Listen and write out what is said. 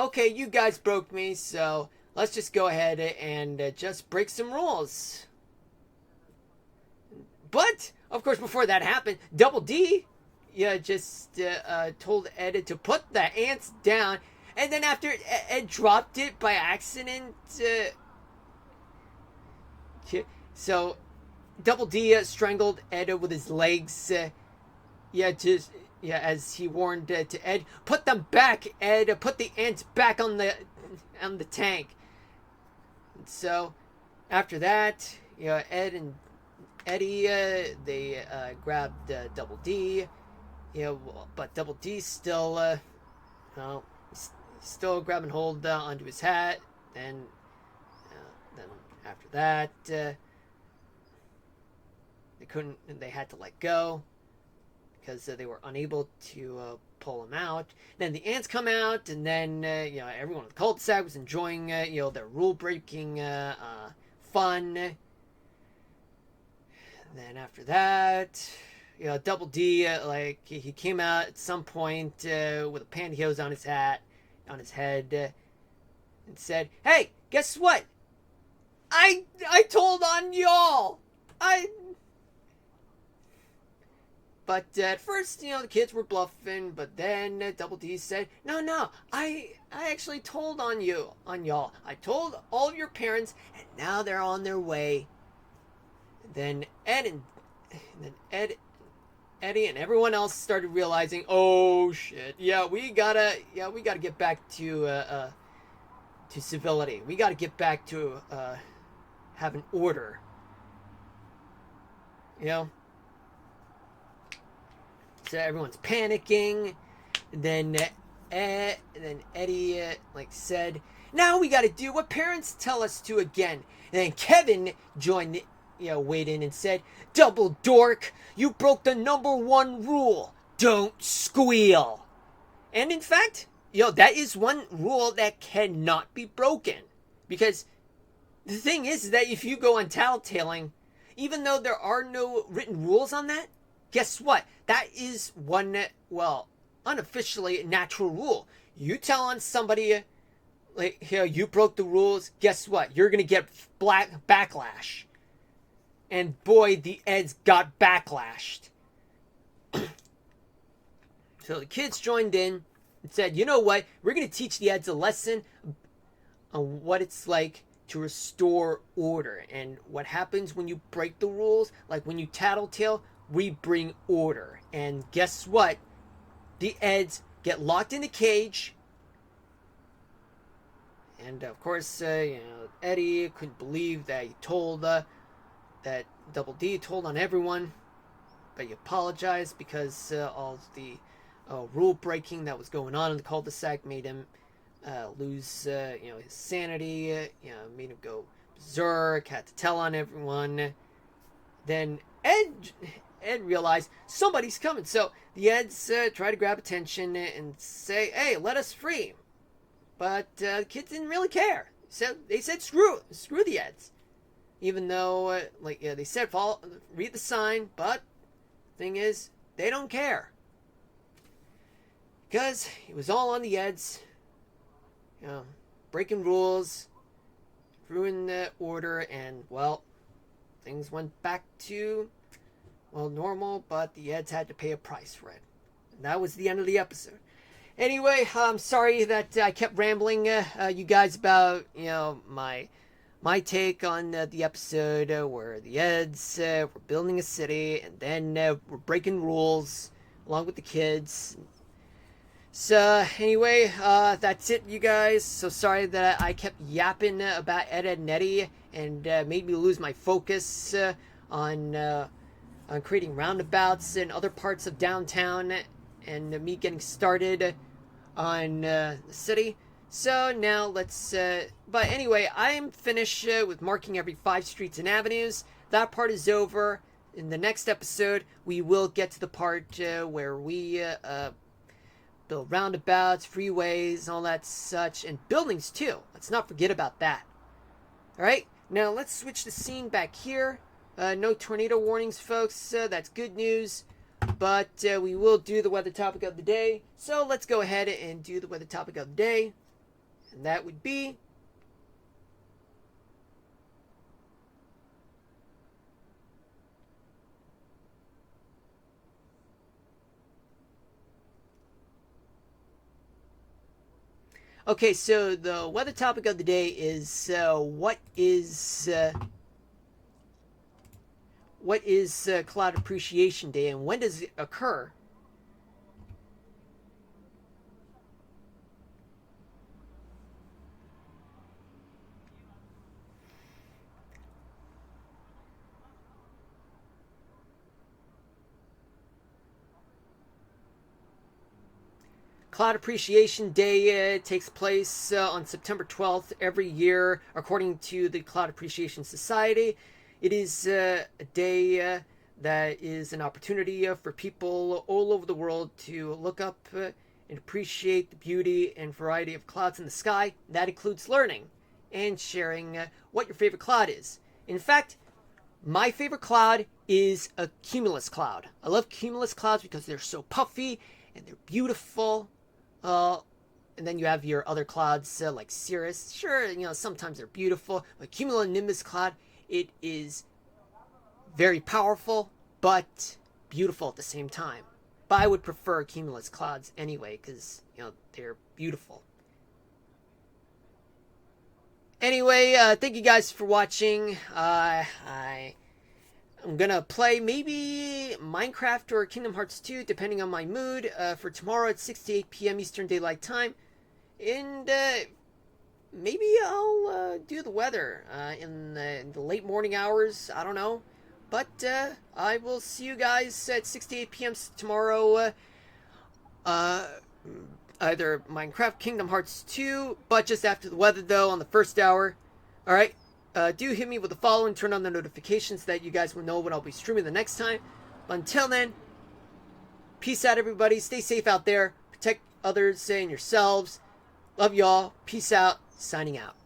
okay, you guys broke me, so let's just go ahead and just break some rules. But, of course, before that happened, Double D, yeah, just told Ed to put the ants down. And then after Ed dropped it by accident, so Double D strangled Ed with his legs. As he warned to Ed, put them back, Ed. Put the ants back on the tank. And so after that, Ed and Eddie they grabbed Double D. But Double D still still grabbing hold onto his hat. Then after that, they had to let go because they were unable to pull him out. Then the ants come out, and then everyone in the cul-de-sac was enjoying their rule-breaking fun. And then after that, Double D he came out at some point with a pantyhose on his head, and said, "Hey, guess what? I told on y'all. But at first, the kids were bluffing, but then Double D said, No, I actually told on y'all. I told all of your parents, and now they're on their way." And then Eddie and everyone else started realizing, oh shit, we gotta get back to civility. We gotta get back to having order. So everyone's panicking. And then Eddie said, "Now we got to do what parents tell us to again." And then Kevin joined, weighed in and said, "Double dork, you broke the number one rule: don't squeal." And in fact, that is one rule that cannot be broken, because the thing is that if you go on tattletaling, even though there are no written rules on that, guess what? That is one, unofficially natural rule. You tell on somebody, you broke the rules, guess what? You're going to get backlash. And boy, the Eds got backlashed. So the kids joined in and said, you know what? We're going to teach the Eds a lesson on what it's like to restore order. And what happens when you break the rules, like when you tattletale, we bring order. And guess what? The Eds get locked in a cage. And of course, Eddie couldn't believe that he told, that Double D told on everyone. But he apologized because all the rule breaking that was going on in the cul-de-sac made him lose his sanity, made him go berserk, had to tell on everyone. Then Ed realized somebody's coming, so the Eds try to grab attention and say, "Hey, let us free." But the kids didn't really care. So they said, "Screw the Eds," even though they said read the sign, but the thing is they don't care because it was all on the Eds. Breaking rules, ruin the order, and things went back to normal, but the Eds had to pay a price for it. And that was the end of the episode. Anyway, I'm sorry that I kept rambling you guys about, my take on the episode where the Eds were building a city and then were breaking rules along with the kids. So anyway, that's it, you guys. So sorry that I kept yapping about Ed and Eddie and made me lose my focus on creating roundabouts in other parts of downtown and me getting started on the city. So now let's... but anyway, I am finished with marking every 5 streets and avenues. That part is over. In the next episode, we will get to the part where we build roundabouts, freeways, all that such, and buildings too. Let's not forget about that. Alright, now let's switch the scene back here. No tornado warnings, folks. That's good news. But we will do the weather topic of the day. So let's go ahead and do the weather topic of the day. And that would be okay. So the weather topic of the day is what is Cloud Appreciation Day and when does it occur? Cloud Appreciation Day takes place on September 12th every year, according to the Cloud Appreciation Society. It is a day that is an opportunity for people all over the world to look up and appreciate the beauty and variety of clouds in the sky. That includes learning and sharing what your favorite cloud is. In fact, my favorite cloud is a cumulus cloud. I love cumulus clouds because they're so puffy and they're beautiful. And then you have your other clouds like cirrus. Sure, sometimes they're beautiful. But cumulonimbus cloud, it is very powerful, but beautiful at the same time. But I would prefer cumulus clouds anyway, because, they're beautiful. Anyway, thank you guys for watching. I'm gonna play maybe Minecraft or Kingdom Hearts 2, depending on my mood, for tomorrow at 6 to 8 p.m. Eastern Daylight Time. And maybe I'll do the weather in the late morning hours. I don't know. But I will see you guys at 6 to 8 p.m. tomorrow. Either Minecraft, Kingdom Hearts 2, but just after the weather, though, on the first hour. Alright. Do hit me with the follow and turn on the notifications so that you guys will know when I'll be streaming the next time. But until then, peace out, everybody. Stay safe out there. Protect others and yourselves. Love y'all. Peace out. Signing out.